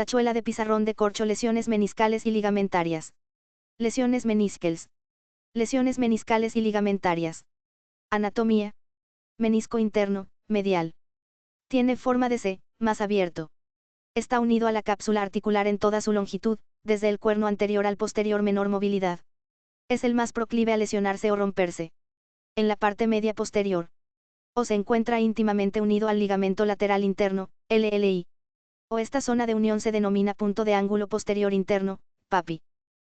Tachuela de pizarrón de corcho. Lesiones meniscales y ligamentarias. Lesiones meniscales. Lesiones meniscales y ligamentarias. Anatomía. Menisco interno, medial. Tiene forma de C, más abierto. Está unido a la cápsula articular en toda su longitud, desde el cuerno anterior al posterior. Menor movilidad. Es el más proclive a lesionarse o romperse. En la parte media posterior. O se encuentra íntimamente unido al ligamento lateral interno, LLI. O esta zona de unión se denomina punto de ángulo posterior interno, PAPI.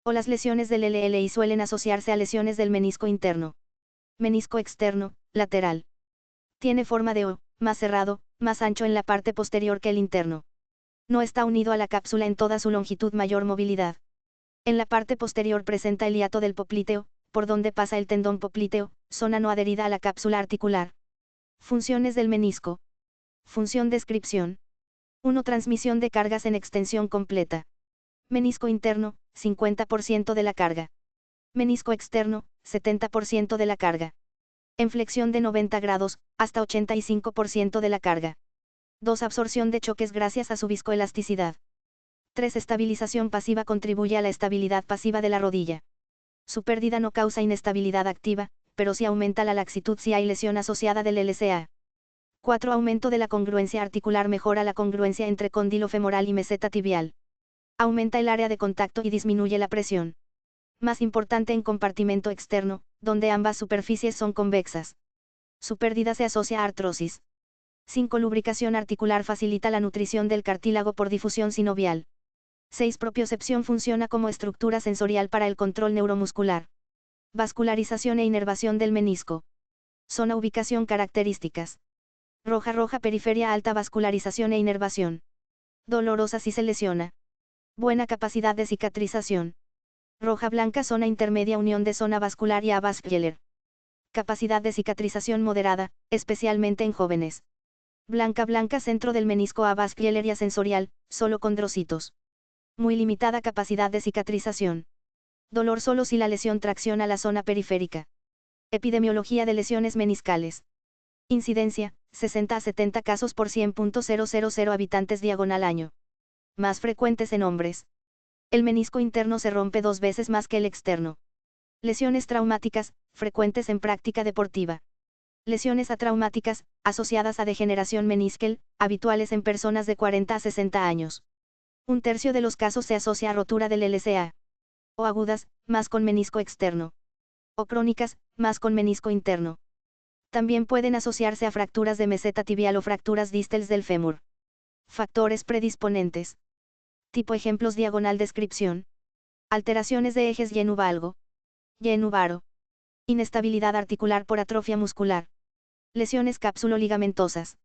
O las lesiones del LLI suelen asociarse a lesiones del menisco interno. Menisco externo, lateral. Tiene forma de O, más cerrado, más ancho en la parte posterior que el interno. No está unido a la cápsula en toda su longitud. Mayor movilidad. En la parte posterior presenta el hiato del popliteo, por donde pasa el tendón popliteo, zona no adherida a la cápsula articular. Funciones del menisco. Función. Descripción. 1. Transmisión de cargas en extensión completa. Menisco interno, 50% de la carga. Menisco externo, 70% de la carga. En flexión de 90 grados, hasta 85% de la carga. 2. Absorción de choques gracias a su viscoelasticidad. 3. Estabilización pasiva. Contribuye a la estabilidad pasiva de la rodilla. Su pérdida no causa inestabilidad activa, pero sí aumenta la laxitud si hay lesión asociada del LCA. 4. Aumento de la congruencia articular. Mejora la congruencia entre cóndilo femoral y meseta tibial. Aumenta el área de contacto y disminuye la presión. Más importante en compartimento externo, donde ambas superficies son convexas. Su pérdida se asocia a artrosis. 5. Lubricación articular. Facilita la nutrición del cartílago por difusión sinovial. 6. Propiocepción. Funciona como estructura sensorial para el control neuromuscular. Vascularización e inervación del menisco. Zona. Ubicación. Características. Roja periferia. Alta vascularización e inervación. Dolorosa si se lesiona. Buena capacidad de cicatrización. Roja-blanca. Zona intermedia. Unión de zona vascular y avascular. Capacidad de cicatrización moderada, especialmente en jóvenes. Blanca. Centro del menisco avascular y ascensorial, solo condrocitos. Muy limitada capacidad de cicatrización. Dolor solo si la lesión tracciona la zona periférica. Epidemiología de lesiones meniscales. Incidencia, 60 a 70 casos por 100.000 habitantes diagonal año. Más frecuentes en hombres. El menisco interno se rompe 2 veces más que el externo. Lesiones traumáticas, frecuentes en práctica deportiva. Lesiones atraumáticas, asociadas a degeneración meniscal, habituales en personas de 40 a 60 años. 1/3 de los casos se asocia a rotura del LCA. O agudas, más con menisco externo. O crónicas, más con menisco interno. También pueden asociarse a fracturas de meseta tibial o fracturas distales del fémur. Factores predisponentes. Tipo ejemplos. Diagonal. Descripción. Alteraciones de ejes yenuvalgo. Yenuvaro. Inestabilidad articular por atrofia muscular. Lesiones cápsulo-ligamentosas.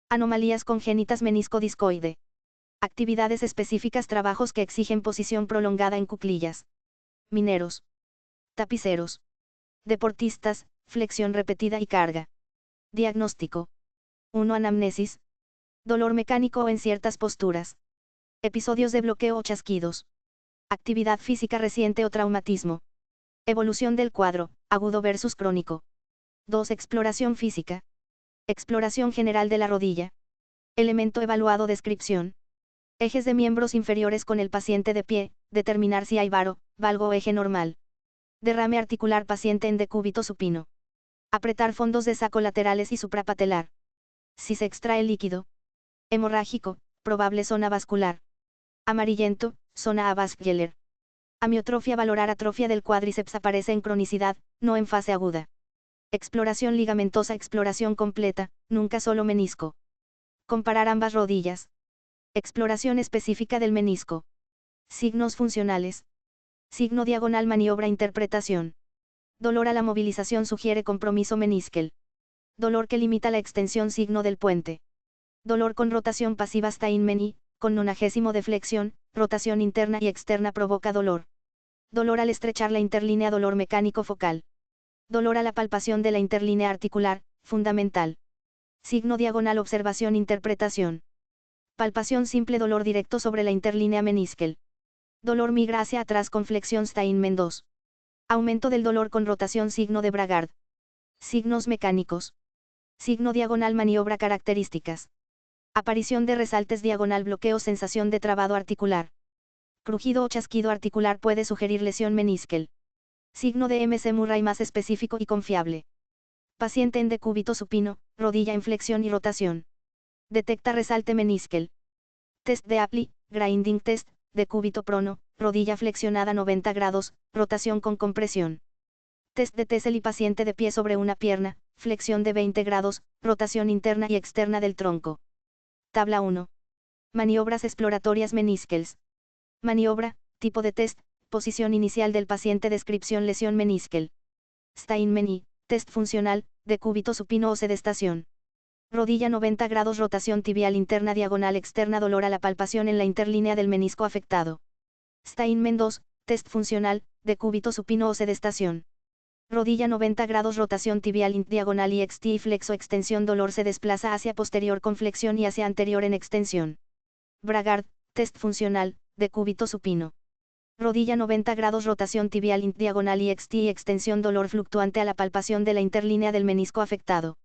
Anomalías congénitas. Menisco discoide. Actividades específicas. Trabajos que exigen posición prolongada en cuclillas. Mineros. Tapiceros. Deportistas, flexión repetida y carga. Diagnóstico. 1. Anamnesis. Dolor mecánico o en ciertas posturas. Episodios de bloqueo o chasquidos. Actividad física reciente o traumatismo. Evolución del cuadro, agudo versus crónico. 2. Exploración física. Exploración general de la rodilla. Elemento evaluado. Descripción. Ejes de miembros inferiores con el paciente de pie, determinar si hay varo, valgo o eje normal. Derrame articular. Paciente en decúbito supino. Apretar fondos de saco laterales y suprapatelar. Si se extrae líquido. Hemorrágico, probable zona vascular. Amarillento, zona avascular. Amiotrofia. Valorar atrofia del cuádriceps. Aparece en cronicidad, no en fase aguda. Exploración ligamentosa. Exploración completa, nunca solo menisco. Comparar ambas rodillas. Exploración específica del menisco. Signos funcionales. Signo diagonal. Maniobra. Interpretación. Dolor a la movilización sugiere compromiso meniscal. Dolor que limita la extensión. Signo del puente. Dolor con rotación pasiva. Steinmeny, con 90° de flexión, rotación interna y externa provoca dolor. Dolor al estrechar la interlínea. Dolor mecánico focal. Dolor a la palpación de la interlínea articular, fundamental. Signo diagonal. Observación. Interpretación. Palpación simple. Dolor directo sobre la interlínea meniscal. Dolor migra hacia atrás con flexión. Steinman 2. Aumento del dolor con rotación. Signo de Bragard. Signos mecánicos. Signo diagonal. Maniobra. Características. Aparición de resaltes diagonal, bloqueo, sensación de trabado articular. Crujido o chasquido articular puede sugerir lesión meniscal. Signo de MC Murray más específico y confiable. Paciente en decúbito supino, rodilla en flexión y rotación. Detecta resalte meniscal. Test de Apply, grinding test, decúbito prono, rodilla flexionada 90 grados, rotación con compresión. Test de Tesel y paciente de pie sobre una pierna, flexión de 20 grados, rotación interna y externa del tronco. Tabla 1. Maniobras exploratorias meniscales. Maniobra, tipo de test, posición inicial del paciente, descripción, lesión meniscal. Steinmeny, test funcional, decúbito supino o sedestación. Rodilla 90 grados, rotación tibial interna diagonal externa, dolor a la palpación en la interlínea del menisco afectado. Steinmen 2, test funcional, decúbito supino o sedestación. Rodilla 90 grados, rotación tibial diagonal y XT y flexo extensión, dolor se desplaza hacia posterior con flexión y hacia anterior en extensión. Bragard, test funcional, decúbito supino. Rodilla 90 grados, rotación tibial diagonal y XT y extensión, dolor fluctuante a la palpación de la interlínea del menisco afectado.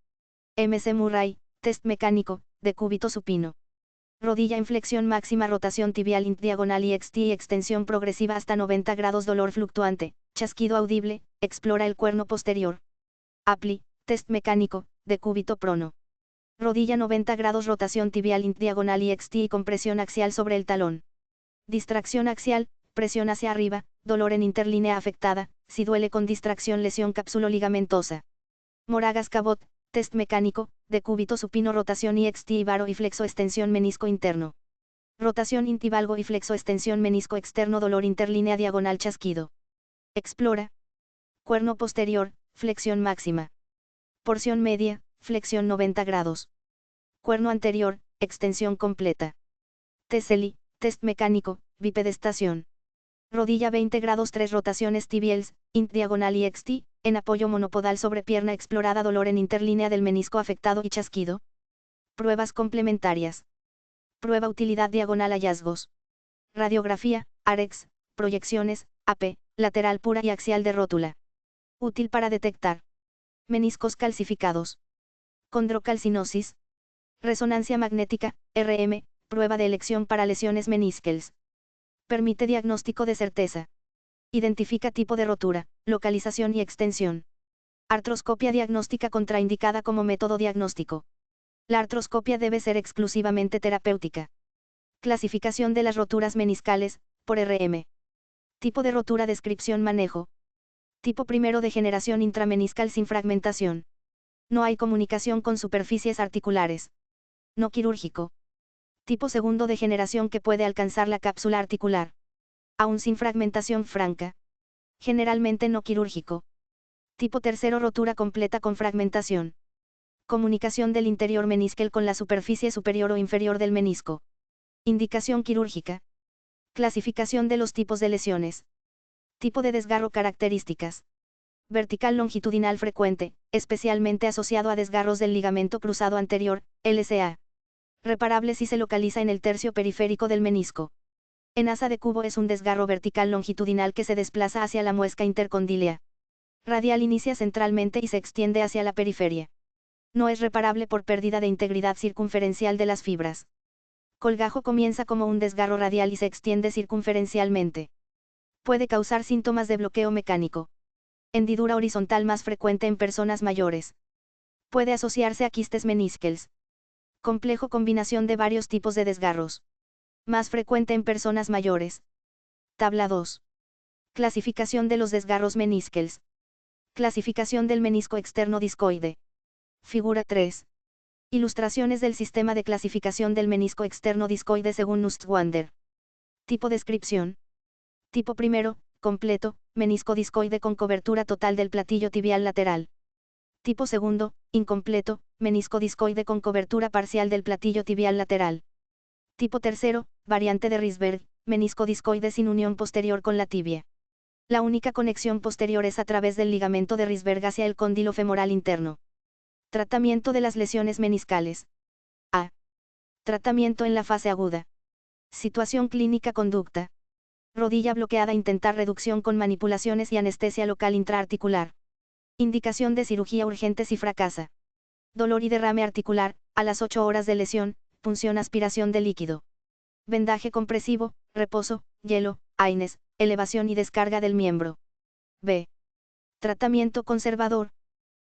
MC Murray, test mecánico, decúbito supino. Rodilla en flexión máxima, rotación tibial diagonal y XT y extensión progresiva hasta 90 grados, dolor fluctuante, chasquido audible, explora el cuerno posterior. Apply, test mecánico, decúbito prono. Rodilla 90 grados, rotación tibial diagonal y XT y compresión axial sobre el talón. Distracción axial, presión hacia arriba, dolor en interlínea afectada, si duele con distracción, lesión capsulo-ligamentosa. Moragas Cabot, test mecánico, decúbito supino, rotación y XT y varo y flexo extensión menisco interno. Rotación intivalgo y flexo extensión menisco externo, dolor interlínea diagonal, chasquido. Explora. Cuerno posterior, flexión máxima. Porción media, flexión 90 grados. Cuerno anterior, extensión completa. Teseli, test mecánico, bipedestación. Rodilla 20 grados, 3 rotaciones tibiales, diagonal y XT, en apoyo monopodal sobre pierna explorada, dolor en interlínea del menisco afectado y chasquido. Pruebas complementarias. Prueba utilidad diagonal, hallazgos. Radiografía, AREX, proyecciones, AP, lateral pura y axial de rótula. Útil para detectar meniscos calcificados. Condrocalcinosis. Resonancia magnética, RM, prueba de elección para lesiones meniscales. Permite diagnóstico de certeza. Identifica tipo de rotura, localización y extensión. Artroscopia diagnóstica contraindicada como método diagnóstico. La artroscopia debe ser exclusivamente terapéutica. Clasificación de las roturas meniscales, por RM. Tipo de rotura, descripción, manejo. Tipo primero, degeneración intrameniscal sin fragmentación. No hay comunicación con superficies articulares. No quirúrgico. Tipo segundo, degeneración que puede alcanzar la cápsula articular. Aún sin fragmentación franca. Generalmente no quirúrgico. Tipo tercero, rotura completa con fragmentación. Comunicación del interior meniscal con la superficie superior o inferior del menisco. Indicación quirúrgica. Clasificación de los tipos de lesiones. Tipo de desgarro, características. Vertical longitudinal frecuente, especialmente asociado a desgarros del ligamento cruzado anterior, LCA. Reparable si se localiza en el tercio periférico del menisco. En asa de cubo es un desgarro vertical longitudinal que se desplaza hacia la muesca intercondilea. Radial inicia centralmente y se extiende hacia la periferia. No es reparable por pérdida de integridad circunferencial de las fibras. Colgajo comienza como un desgarro radial y se extiende circunferencialmente. Puede causar síntomas de bloqueo mecánico. Hendidura horizontal más frecuente en personas mayores. Puede asociarse a quistes meniscales. Complejo combinación de varios tipos de desgarros. Más frecuente en personas mayores. Tabla 2. Clasificación de los desgarros meniscales. Clasificación del menisco externo discoide. Figura 3. Ilustraciones del sistema de clasificación del menisco externo discoide según Nustwander. Tipo, descripción. Tipo primero, completo, menisco discoide con cobertura total del platillo tibial lateral. Tipo segundo, incompleto, menisco discoide con cobertura parcial del platillo tibial lateral. Tipo tercero, variante de Risberg, menisco discoide sin unión posterior con la tibia. La única conexión posterior es a través del ligamento de Risberg hacia el cóndilo femoral interno. Tratamiento de las lesiones meniscales. A. Tratamiento en la fase aguda. Situación clínica, conducta. Rodilla bloqueada, intentar reducción con manipulaciones y anestesia local intraarticular. Indicación de cirugía urgente si fracasa. Dolor y derrame articular, a las 8 horas de lesión, punción aspiración de líquido. Vendaje compresivo, reposo, hielo, AINES, elevación y descarga del miembro. B. Tratamiento conservador.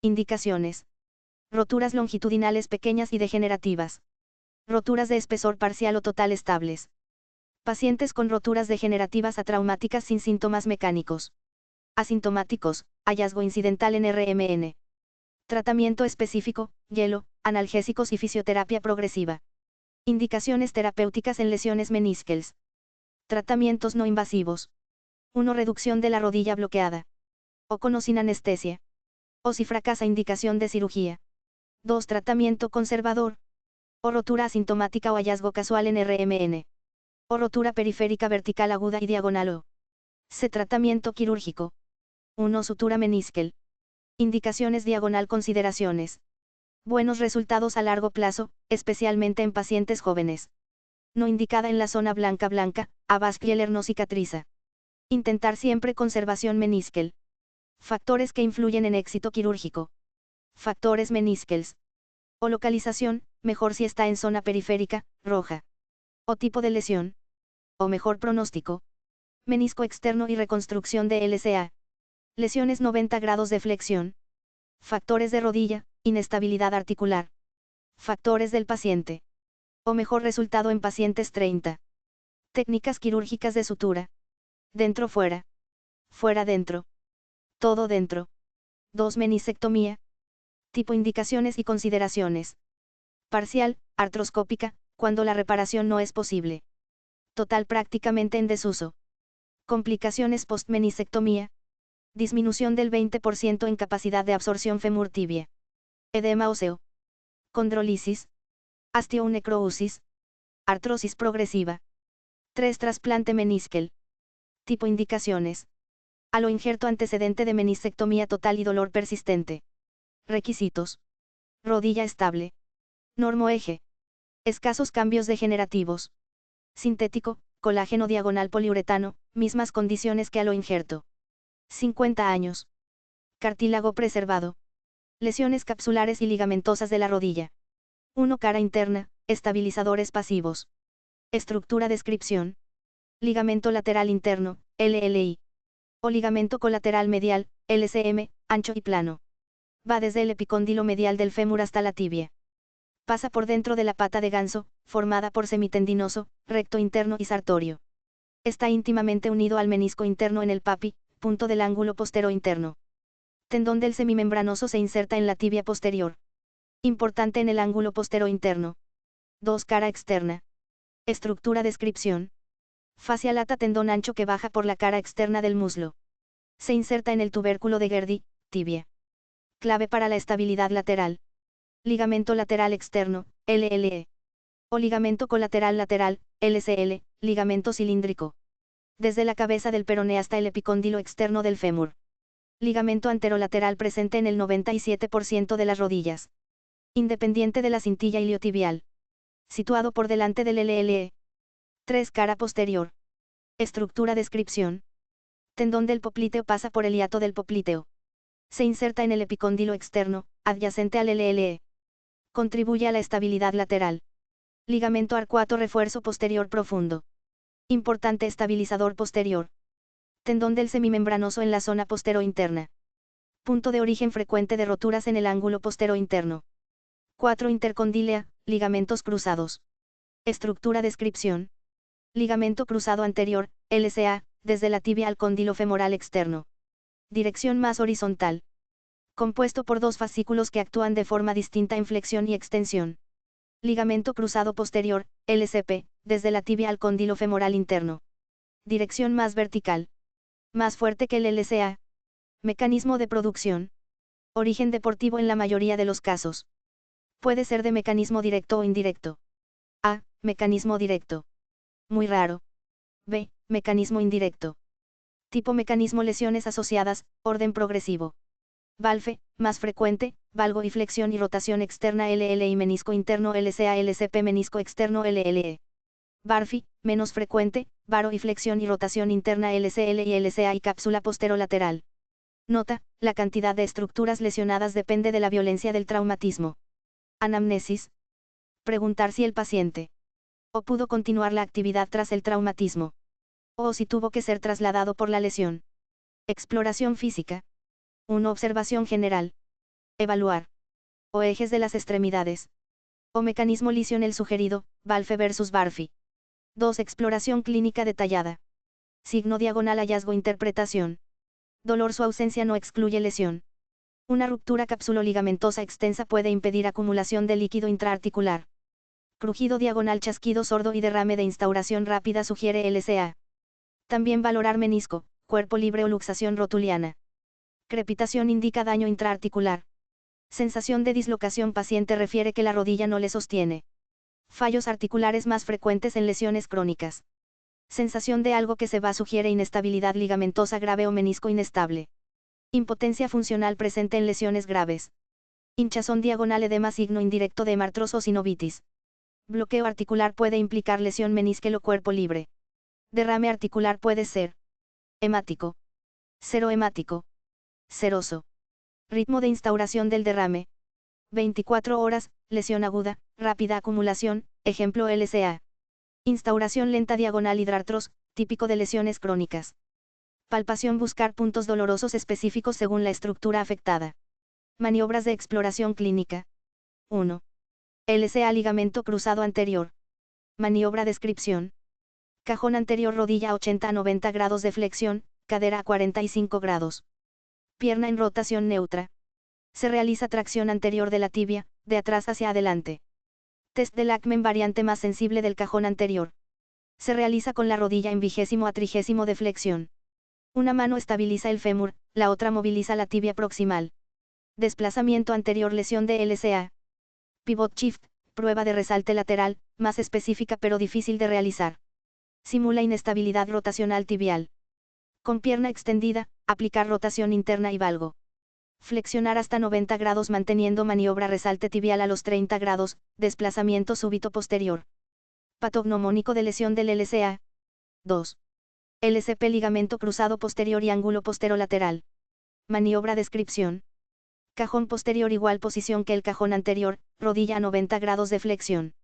Indicaciones. Roturas longitudinales pequeñas y degenerativas. Roturas de espesor parcial o total estables. Pacientes con roturas degenerativas atraumáticas sin síntomas mecánicos. Asintomáticos, hallazgo incidental en RMN. Tratamiento específico, hielo, analgésicos y fisioterapia progresiva. Indicaciones terapéuticas en lesiones meniscales. Tratamientos no invasivos. 1. Reducción de la rodilla bloqueada. O con o sin anestesia. O si fracasa indicación de cirugía. 2. Tratamiento conservador. O rotura asintomática o hallazgo casual en RMN. O rotura periférica vertical aguda y diagonal o. C. Tratamiento quirúrgico. 1. Sutura meniscal. Indicaciones diagonal consideraciones. Buenos resultados a largo plazo, especialmente en pacientes jóvenes. No indicada en la zona blanca, Avascular no cicatriza. Intentar siempre conservación meniscal. Factores que influyen en éxito quirúrgico. Factores meniscales. O localización, mejor si está en zona periférica, roja. O tipo de lesión. O mejor pronóstico. Menisco externo y reconstrucción de LCA. Lesiones 90 grados de flexión. Factores de rodilla, inestabilidad articular. Factores del paciente. O mejor resultado en pacientes 30. Técnicas quirúrgicas de sutura. Dentro fuera. Fuera dentro. Todo dentro. 2. Meniscectomía. Tipo indicaciones y consideraciones. Parcial, artroscópica, cuando la reparación no es posible. Total prácticamente en desuso. Complicaciones post-meniscectomía. Disminución del 20% en capacidad de absorción femur tibia. Edema óseo. Condrolisis. Osteonecrosis. Artrosis progresiva. 3. Trasplante meniscal. Tipo indicaciones. Aloinjerto antecedente de meniscectomía total y dolor persistente. Requisitos. Rodilla estable. Normoeje. Escasos cambios degenerativos. Sintético, colágeno diagonal poliuretano, mismas condiciones que aloinjerto. 50 años. Cartílago preservado. Lesiones capsulares y ligamentosas de la rodilla. 1. Cara interna, estabilizadores pasivos. Estructura descripción. Ligamento lateral interno, LLI. O ligamento colateral medial, LCM, ancho y plano. Va desde el epicóndilo medial del fémur hasta la tibia. Pasa por dentro de la pata de ganso, formada por semitendinoso, recto interno y sartorio. Está íntimamente unido al menisco interno en el papi, punto del ángulo postero interno. Tendón del semimembranoso se inserta en la tibia posterior. Importante en el ángulo postero interno. 2. Cara externa. Estructura descripción. Fascia lata tendón ancho que baja por la cara externa del muslo. Se inserta en el tubérculo de Gerdi, tibia. Clave para la estabilidad lateral. Ligamento lateral externo, LLE. O ligamento colateral lateral, LCL, ligamento cilíndrico. Desde la cabeza del peroné hasta el epicóndilo externo del fémur. Ligamento anterolateral presente en el 97% de las rodillas. Independiente de la cintilla iliotibial. Situado por delante del LLE. 3. Cara posterior. Estructura descripción. Tendón del popliteo pasa por el hiato del popliteo. Se inserta en el epicóndilo externo, adyacente al LLE. Contribuye a la estabilidad lateral. Ligamento arcuato refuerzo posterior profundo. Importante estabilizador posterior. Tendón del semimembranoso en la zona postero interna. Punto de origen frecuente de roturas en el ángulo postero interno. 4. Intercondilea, ligamentos cruzados. Estructura descripción. Ligamento cruzado anterior, LCA, desde la tibia al cóndilo femoral externo. Dirección más horizontal. Compuesto por 2 fascículos que actúan de forma distinta en flexión y extensión. Ligamento cruzado posterior, LCP, desde la tibia al cóndilo femoral interno. Dirección más vertical. Más fuerte que el LCA. Mecanismo de producción. Origen deportivo en la mayoría de los casos. Puede ser de mecanismo directo o indirecto. A. Mecanismo directo. Muy raro. B. Mecanismo indirecto. Tipo mecanismo lesiones asociadas, orden progresivo. Valfe, más frecuente, valgo y flexión y rotación externa LL y menisco interno LCA LCP menisco externo LLE. Barfi, menos frecuente, varo y flexión y rotación interna LCL y LCA y cápsula posterolateral. Nota, la cantidad de estructuras lesionadas depende de la violencia del traumatismo. Anamnesis. Preguntar si el paciente o pudo continuar la actividad tras el traumatismo, o si tuvo que ser trasladado por la lesión. Exploración física. 1. Observación general. Evaluar. O ejes de las extremidades. O mecanismo lesión el sugerido, Balfe versus Barfi. 2. Exploración clínica detallada. Signo diagonal hallazgo interpretación. Dolor su ausencia no excluye lesión. Una ruptura capsuloligamentosa extensa puede impedir acumulación de líquido intraarticular. Crujido diagonal chasquido sordo y derrame de instauración rápida sugiere LCA. También valorar menisco, cuerpo libre o luxación rotuliana. Crepitación indica daño intraarticular. Sensación de dislocación paciente refiere que la rodilla no le sostiene. Fallos articulares más frecuentes en lesiones crónicas. Sensación de algo que se va sugiere inestabilidad ligamentosa grave o menisco inestable. Impotencia funcional presente en lesiones graves. Hinchazón diagonal edema signo indirecto de hemartrosis o sinovitis. Bloqueo articular puede implicar lesión meniscal o cuerpo libre. Derrame articular puede ser hemático, serohemático, seroso. Ritmo de instauración del derrame. 24 horas, lesión aguda, rápida acumulación, ejemplo LCA. Instauración lenta diagonal hidrartros, típico de lesiones crónicas. Palpación buscar puntos dolorosos específicos según la estructura afectada. Maniobras de exploración clínica. 1. LCA ligamento cruzado anterior. Maniobra descripción. Cajón anterior rodilla a 80 a 90 grados de flexión, cadera a 45 grados. Pierna en rotación neutra. Se realiza tracción anterior de la tibia, de atrás hacia adelante. Test del Lachman variante más sensible del cajón anterior. Se realiza con la rodilla en 20 a 30 de flexión. Una mano estabiliza el fémur, la otra moviliza la tibia proximal. Desplazamiento anterior lesión de LCA. Pivot shift, prueba de resalte lateral, más específica pero difícil de realizar. Simula inestabilidad rotacional tibial. Con pierna extendida, aplicar rotación interna y valgo. Flexionar hasta 90 grados manteniendo maniobra resalte tibial a los 30 grados, desplazamiento súbito posterior. Patognomónico de lesión del LCA. 2. LCP ligamento cruzado posterior y ángulo posterolateral. Maniobra descripción. Cajón posterior igual posición que el cajón anterior, rodilla a 90 grados de flexión.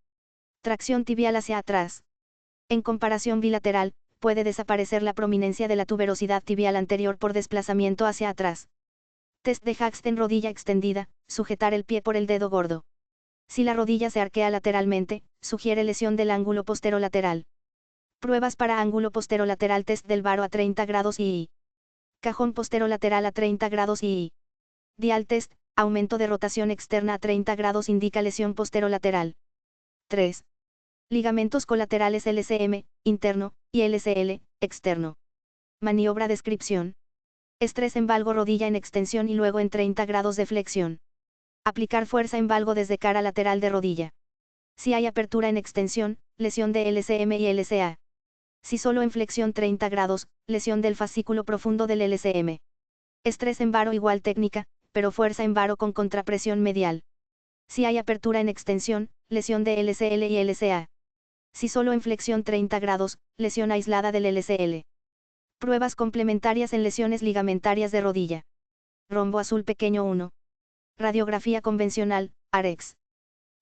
Tracción tibial hacia atrás. En comparación bilateral, puede desaparecer la prominencia de la tuberosidad tibial anterior por desplazamiento hacia atrás. Test de Haxton rodilla extendida, sujetar el pie por el dedo gordo. Si la rodilla se arquea lateralmente, sugiere lesión del ángulo posterolateral. Pruebas para ángulo posterolateral test del varo a 30 grados y cajón posterolateral a 30 grados y dial test, aumento de rotación externa a 30 grados indica lesión posterolateral. 3. Ligamentos colaterales LCM, interno, y LCL, externo. Maniobra descripción. Estrés en valgo rodilla en extensión y luego en 30 grados de flexión. Aplicar fuerza en valgo desde cara lateral de rodilla. Si hay apertura en extensión, lesión de LCM y LCA. Si solo en flexión 30 grados, lesión del fascículo profundo del LCM. Estrés en varo igual técnica, pero fuerza en varo con contrapresión medial. Si hay apertura en extensión, lesión de LCL y LCA. Si solo en flexión 30 grados, lesión aislada del LCL. Pruebas complementarias en lesiones ligamentarias de rodilla. Rombo azul pequeño 1. Radiografía convencional, AREX.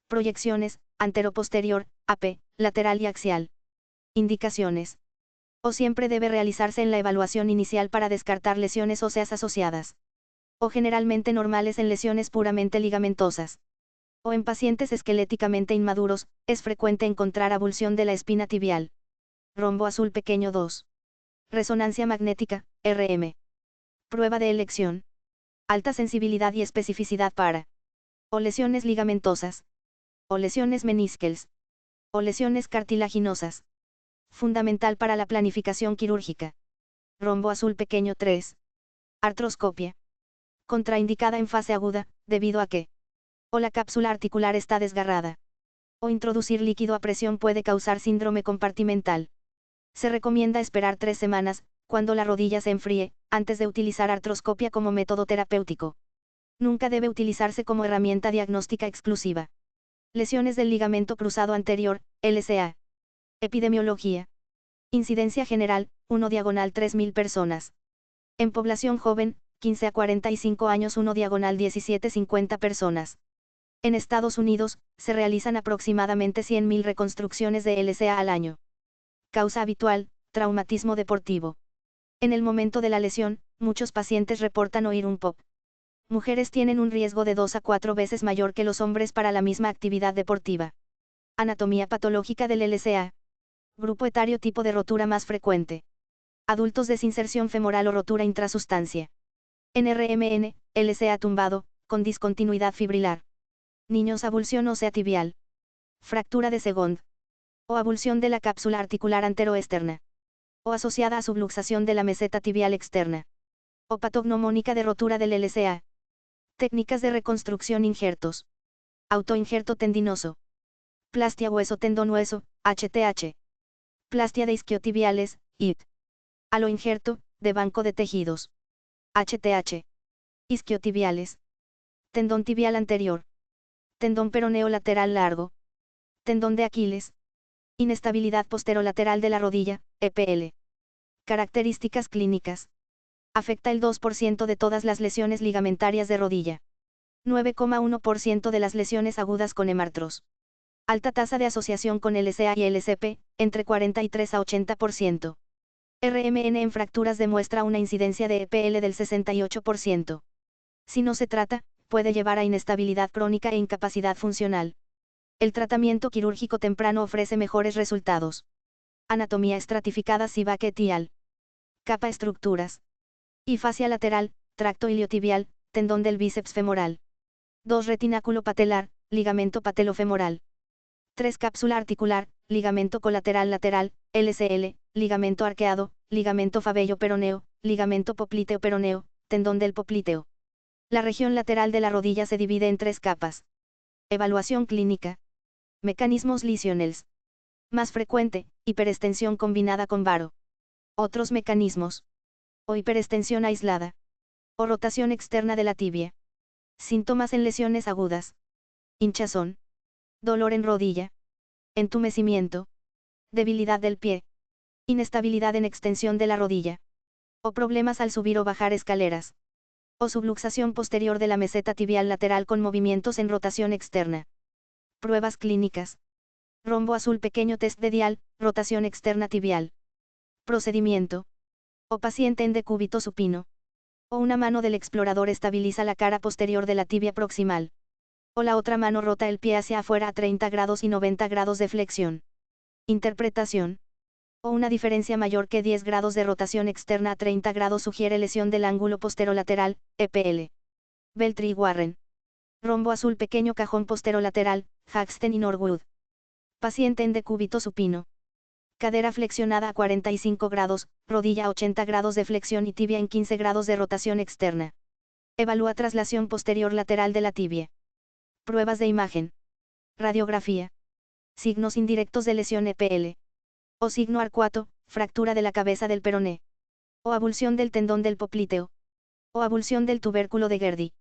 Proyecciones, anteroposterior, AP, lateral y axial. Indicaciones. O siempre debe realizarse en la evaluación inicial para descartar lesiones óseas asociadas. O generalmente normales en lesiones puramente ligamentosas. O en pacientes esqueléticamente inmaduros, es frecuente encontrar abulsión de la espina tibial. Rombo azul pequeño 2. Resonancia magnética, RM. Prueba de elección. Alta sensibilidad y especificidad para o lesiones ligamentosas, o lesiones meniscales, o lesiones cartilaginosas. Fundamental para la planificación quirúrgica. Rombo azul pequeño 3. Artroscopia. Contraindicada en fase aguda, debido a que o la cápsula articular está desgarrada. O introducir líquido a presión puede causar síndrome compartimental. Se recomienda esperar 3 semanas, cuando la rodilla se enfríe, antes de utilizar artroscopia como método terapéutico. Nunca debe utilizarse como herramienta diagnóstica exclusiva. Lesiones del ligamento cruzado anterior, LCA. Epidemiología. Incidencia general, 1 diagonal 3.000 personas. En población joven, 15 a 45 años 1 diagonal 17-50 personas. En Estados Unidos, se realizan aproximadamente 100.000 reconstrucciones de LCA al año. Causa habitual, traumatismo deportivo. En el momento de la lesión, muchos pacientes reportan oír un pop. Mujeres tienen un riesgo de 2 a 4 veces mayor que los hombres para la misma actividad deportiva. Anatomía patológica del LCA. Grupo etario, tipo de rotura más frecuente. Adultos, desinserción femoral o rotura intrasustancia. NRMN, LCA tumbado, con discontinuidad fibrilar. Niños, abulsión ósea tibial. Fractura de Segond. O abulsión de la cápsula articular anteroexterna. O asociada a subluxación de la meseta tibial externa. O patognomónica de rotura del LCA. Técnicas de reconstrucción: injertos. Autoinjerto tendinoso. Plastia hueso-tendón-hueso, HTH. Plastia de isquiotibiales, IT. Aloinjerto, de banco de tejidos. HTH. Isquiotibiales. Tendón tibial anterior. Tendón peroneo lateral largo. Tendón de Aquiles. Inestabilidad posterolateral de la rodilla, EPL. Características clínicas. Afecta el 2% de todas las lesiones ligamentarias de rodilla. 9,1% de las lesiones agudas con hemartros. Alta tasa de asociación con LCA y LCP, entre 43 a 80%. RMN en fracturas demuestra una incidencia de EPL del 68%. Si no se trata, puede llevar a inestabilidad crónica e incapacidad funcional. El tratamiento quirúrgico temprano ofrece mejores resultados. Anatomía estratificada Sivak et al. Capa estructuras. Y fascia lateral, tracto iliotibial, tendón del bíceps femoral. 2 retináculo patelar, ligamento patelofemoral. 3 cápsula articular, ligamento colateral lateral, LCL, ligamento arqueado, ligamento fabello peroneo, ligamento popliteo peroneo, tendón del popliteo. La región lateral de la rodilla se divide en 3 capas. Evaluación clínica. Mecanismos lesionales. Más frecuente, hiperextensión combinada con varo. Otros mecanismos. O hiperextensión aislada. O rotación externa de la tibia. Síntomas en lesiones agudas. Hinchazón. Dolor en rodilla. Entumecimiento. Debilidad del pie. Inestabilidad en extensión de la rodilla. O problemas al subir o bajar escaleras. O subluxación posterior de la meseta tibial lateral con movimientos en rotación externa. Pruebas clínicas. Rombo azul, pequeño test de dial, rotación externa tibial. Procedimiento. O paciente en decúbito supino. O una mano del explorador estabiliza la cara posterior de la tibia proximal. O la otra mano rota el pie hacia afuera a 30 grados y 90 grados de flexión. Interpretación. O una diferencia mayor que 10 grados de rotación externa a 30 grados sugiere lesión del ángulo posterolateral, EPL. Beltri y Warren. Rombo azul, pequeño cajón posterolateral, Haxton y Norwood. Paciente en decúbito supino. Cadera flexionada a 45 grados, rodilla a 80 grados de flexión y tibia en 15 grados de rotación externa. Evalúa traslación posterior lateral de la tibia. Pruebas de imagen. Radiografía. Signos indirectos de lesión EPL. O signo arcuato, fractura de la cabeza del peroné. O abulsión del tendón del popliteo. O abulsión del tubérculo de Gerdy.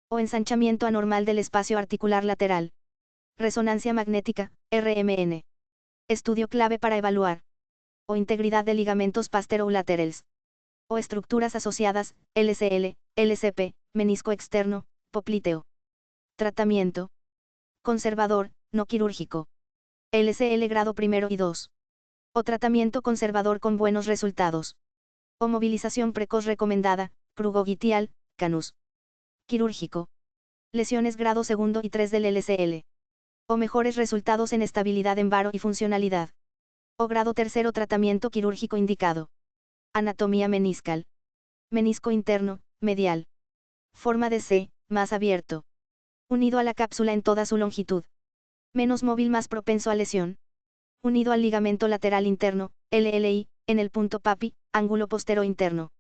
O ensanchamiento anormal del espacio articular lateral. Resonancia magnética, RMN. Estudio clave para evaluar. O integridad de ligamentos posterolaterales. O estructuras asociadas, LCL, LCP, menisco externo, popliteo. Tratamiento. Conservador, no quirúrgico. LCL grado 1 y 2. O tratamiento conservador con buenos resultados. O movilización precoz recomendada, prugogitial, canus. Quirúrgico. Lesiones grado 2 y 3 del LCL. O mejores resultados en estabilidad en varo y funcionalidad. O grado 3 tratamiento quirúrgico indicado. Anatomía meniscal. Menisco interno, medial. Forma de C, más abierto. Unido a la cápsula en toda su longitud. Menos móvil, más propenso a lesión. Unido al ligamento lateral interno, LLI, en el punto PAPI, ángulo postero interno.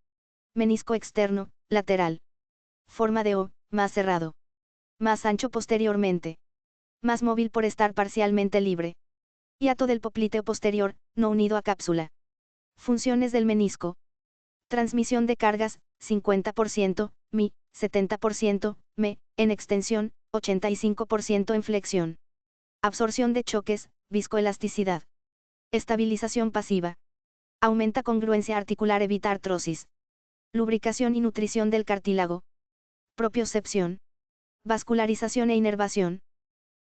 Menisco externo, lateral. Forma de O, más cerrado. Más ancho posteriormente. Más móvil por estar parcialmente libre. Hiato del popliteo posterior, no unido a cápsula. Funciones del menisco. Transmisión de cargas, 50%, MI, 70%, ME, en extensión, 85% en flexión. Absorción de choques, viscoelasticidad. Estabilización pasiva. Aumenta congruencia articular, evita artrosis. Lubricación y nutrición del cartílago. Propiocepción. Vascularización e inervación.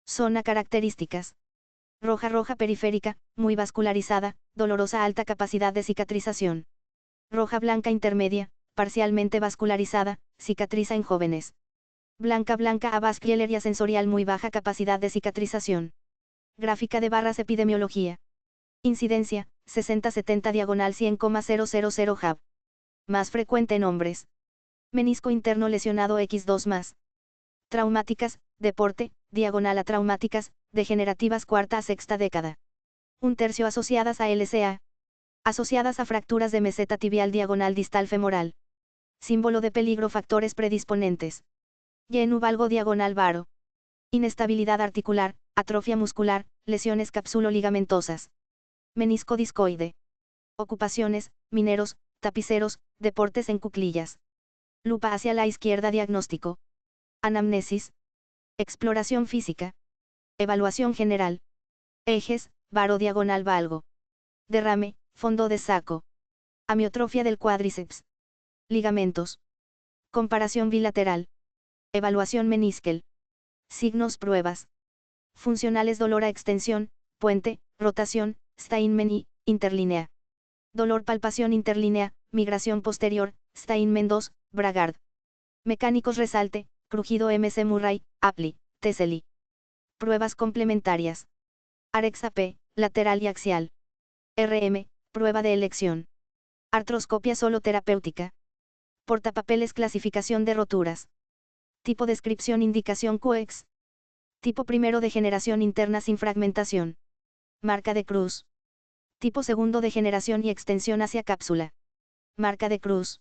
Zona características. Roja roja periférica, muy vascularizada, dolorosa, alta capacidad de cicatrización. Roja blanca intermedia, parcialmente vascularizada, cicatriza en jóvenes. Blanca blanca avascular y sensorial, muy baja capacidad de cicatrización. Gráfica de barras epidemiología. Incidencia, 60-70 diagonal 100,000 Hab. Más frecuente en hombres. Menisco interno lesionado X2 más. Traumáticas, deporte, diagonal a traumáticas, degenerativas cuarta a sexta década. 1/3 asociadas a LCA. Asociadas a fracturas de meseta tibial diagonal distal femoral. Símbolo de peligro, factores predisponentes. Yenu valgo diagonal varo. Inestabilidad articular, atrofia muscular, lesiones capsulo-ligamentosas. Menisco discoide. Ocupaciones, mineros, tapiceros, deportes en cuclillas. Lupa hacia la izquierda, diagnóstico. Anamnesis. Exploración física. Evaluación general. Ejes, varo diagonal valgo. Derrame, fondo de saco. Amiotrofia del cuádriceps. Ligamentos. Comparación bilateral. Evaluación meniscal. Signos, pruebas. Funcionales: dolor a extensión, puente, rotación, Steinmen interlínea. Dolor, palpación interlínea, migración posterior, Steinmen 2, Bragard. Mecánicos: resalte, crujido, MC Murray, Apli, Teseli. Pruebas complementarias. Arexa-P, lateral y axial. RM, prueba de elección. Artroscopia solo terapéutica. Portapapeles: clasificación de roturas. Tipo: descripción, indicación COEX. Tipo primero: degeneración interna sin fragmentación. Marca de cruz. Tipo segundo: degeneración y extensión hacia cápsula. Marca de cruz.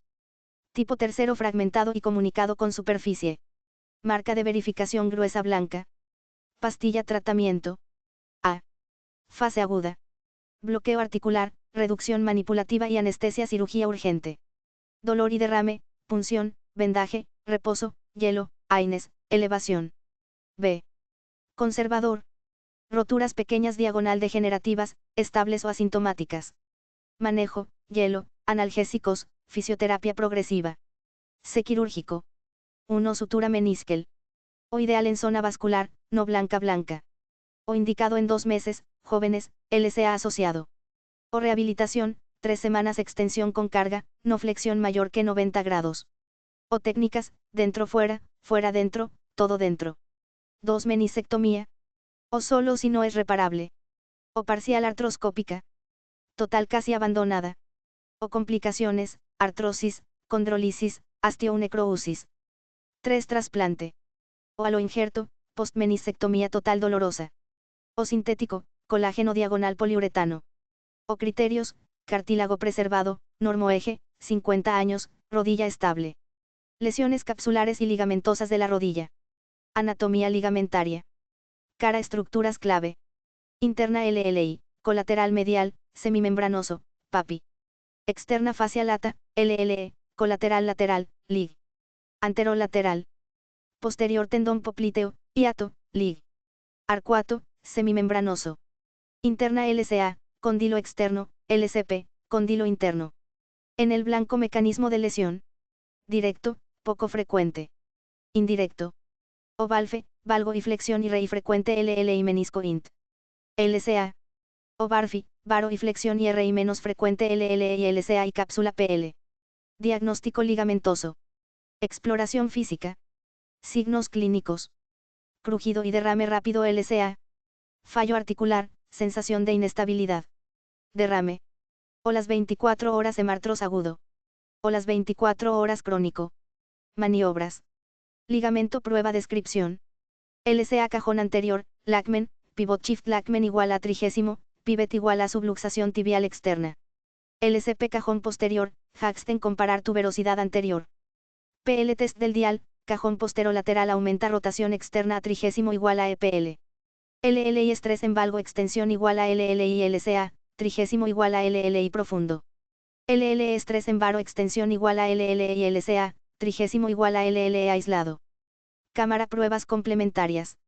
Tipo tercero: fragmentado y comunicado con superficie. Marca de verificación gruesa blanca. Pastilla: tratamiento. A. Fase aguda. Bloqueo articular, reducción manipulativa y anestesia, cirugía urgente. Dolor y derrame, punción, vendaje, reposo, hielo, AINES, elevación. B. Conservador. Roturas pequeñas diagonal degenerativas, estables o asintomáticas. Manejo, hielo, analgésicos, fisioterapia progresiva. C. Quirúrgico. 1. Sutura meniscal. O ideal en zona vascular, no blanca blanca. O indicado en 2 meses, jóvenes, LCA asociado. O rehabilitación, 3 semanas, extensión con carga, no flexión mayor que 90 grados. O técnicas, dentro fuera, fuera dentro, todo dentro. 2. Menisectomía. O solo si no es reparable. O parcial artroscópica. Total casi abandonada. O complicaciones, artrosis, condrolisis, osteonecrosis. 3. Trasplante. O aloinjerto, postmenisectomía total dolorosa. O sintético, colágeno diagonal poliuretano. O criterios, cartílago preservado, normoeje, 50 años, rodilla estable. Lesiones capsulares y ligamentosas de la rodilla. Anatomía ligamentaria. Cara: estructuras clave. Interna: LLI, colateral medial, semimembranoso, PAPI. Externa: fascia lata, LLE, colateral lateral, LIG. Anterolateral. Posterior: tendón popliteo, hiato, LIG. Arcuato, semimembranoso. Interna: LCA, condilo externo, LCP, condilo interno. En el blanco: mecanismo de lesión. Directo, poco frecuente. Indirecto. O valfe, valgo y flexión y rei frecuente, LL y menisco int. LCA. O barfi, varo y flexión y RI menos frecuente, LL y LCA y cápsula PL. Diagnóstico ligamentoso. Exploración física. Signos clínicos. Crujido y derrame rápido, LCA. Fallo articular, sensación de inestabilidad. Derrame. O las 24 horas hemartros agudo. O las 24 horas crónico. Maniobras. Ligamento, prueba, descripción. LCA cajón anterior, Lachman, pivot shift Lachman igual a 30, pivot igual a subluxación tibial externa. LCP cajón posterior, Haxten comparar tuberosidad anterior. PL test del dial, cajón posterolateral aumenta rotación externa a 30 igual a EPL. LLI estrés en valgo extensión igual a LLI LCA, 30 igual a LLI profundo. LLE estrés en varo extensión igual a LLI LCA, 30 igual a LLE aislado. Cámara, pruebas complementarias.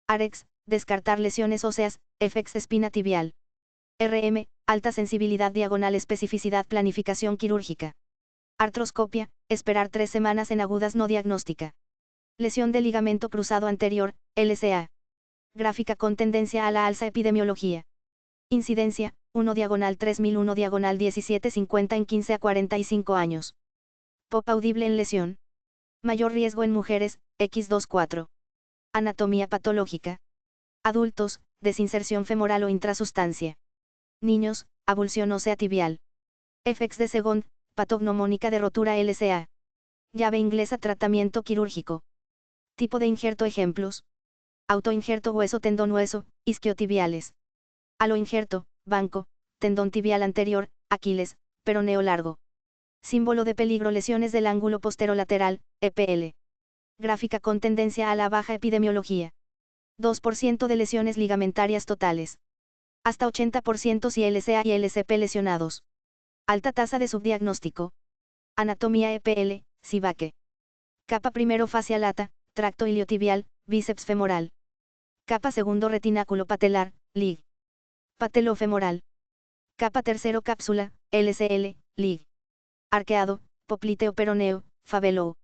AREX, descartar lesiones óseas, FX espina tibial. RM, alta sensibilidad diagonal, especificidad, planificación quirúrgica. Artroscopia, esperar 3 semanas en agudas no diagnóstica. Lesión de ligamento cruzado anterior, LCA. Gráfica con tendencia a la alza. Epidemiología. Incidencia, 1/3001 1750 en 15 a 45 años. POP audible en lesión. Mayor riesgo en mujeres, X24. Anatomía patológica. Adultos, desinserción femoral o intrasustancia. Niños, avulsión ósea tibial. FX de Segond, patognomónica de rotura LCA. Llave inglesa. Tratamiento quirúrgico. Tipo de injerto. Ejemplos. Autoinjerto hueso tendón hueso, isquiotibiales. Aloinjerto, banco, tendón tibial anterior, Aquiles, peroneo largo. Símbolo de peligro. Lesiones del ángulo posterolateral, EPL. Gráfica con tendencia a la baja. Epidemiología. 2% de lesiones ligamentarias totales. Hasta 80% si LCA y LCP lesionados. Alta tasa de subdiagnóstico. Anatomía. EPL, Cibaque. Capa primero. Fascia lata, tracto iliotibial, bíceps femoral. Capa segundo. Retináculo patelar, LIG. Patelofemoral. Capa tercero. Cápsula, LCL, LIG. Arqueado, popliteo peroneo, Fabelo.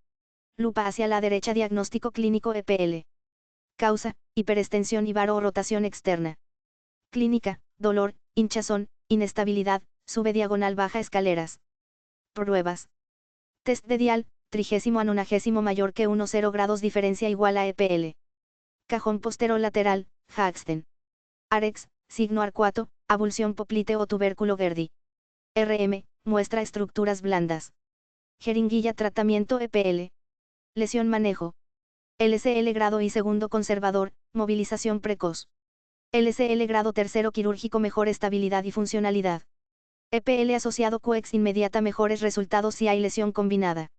Lupa hacia la derecha. Diagnóstico clínico. EPL. Causa, hiperextensión y varo o rotación externa. Clínica, dolor, hinchazón, inestabilidad, sube diagonal baja escaleras. Pruebas. Test de Dial, 30 a 90 mayor que 10 grados diferencia igual a EPL. Cajón posterolateral, Haxten. Arex, signo arcuato, avulsión popliteo o tubérculo Gerdi. RM, muestra estructuras blandas. Jeringuilla. Tratamiento. EPL. Lesión. Manejo. LCL grado y segundo conservador, movilización precoz. LCL grado tercero quirúrgico. Mejor estabilidad y funcionalidad. EPL asociado COEX inmediata. Mejores resultados si hay lesión combinada.